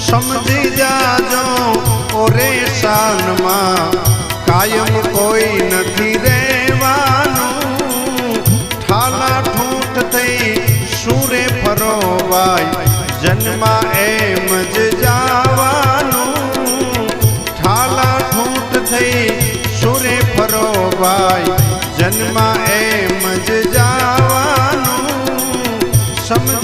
समझी जाजो ओरे शान में कायम कोई नहीं रेवानू ठाला ठूठ थई सूरे फरोवाय जन्मा एम ज जावानू ठाला ठूठ थई सूरे फरोवाय जन्मा एम ज जावानू समझ